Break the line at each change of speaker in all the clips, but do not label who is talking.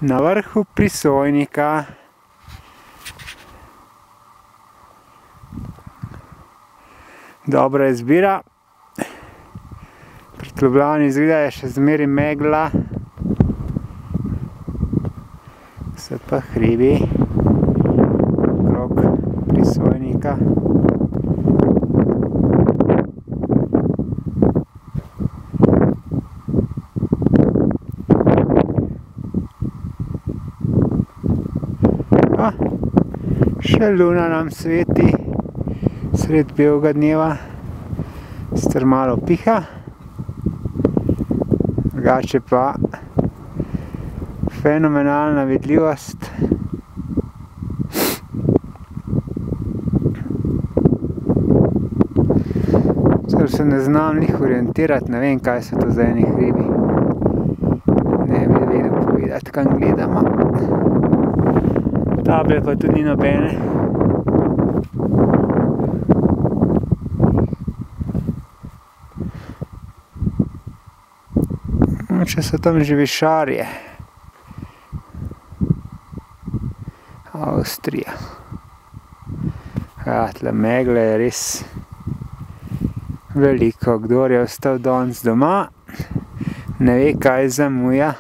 Na vrhu Prisojnika. Dobra izbira. Pred Ljubljano izgleda je še zmeraj megla. So pa hribi okrog Prisojnika. Še luna nam sveti sred belega dneva, sicer malo piha, drugače pa fenomenalna vidljivost. Sicer se ne znam njih orientirati, ne vem, kaj so to za eni hribi. Ne bi vedel povedati, kam gledamo. Table pa tudi ni nobene. Če so tam živišarje. Avstrija. Ja, tle megle je res veliko. Kdor je ostal danes doma, ne ve, kaj zamuja.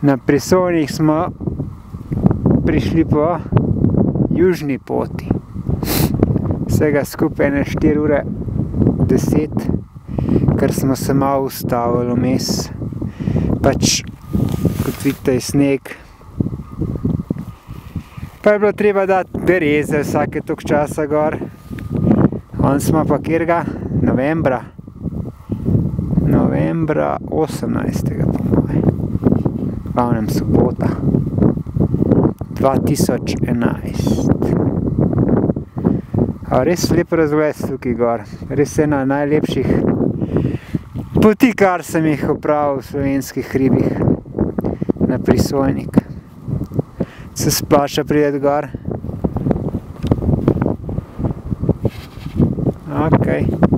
Na Prisojnik smo prišli po južni poti. Vsega skupaj na 4 ure 10, ker smo se malo ustavili vmes. Pač, kot vidite, je sneg. Pa je bilo treba dati bereze vsake toliko časa gor. On smo pa kjerga? Novembra 18. po moje. Glavnem sobota 2011. Res lep razgled tukaj gor. Res ena najlepših poti, kar sem jih opravil v slovenskih hribih na Prisojnik. Se splača priti gor. Ok.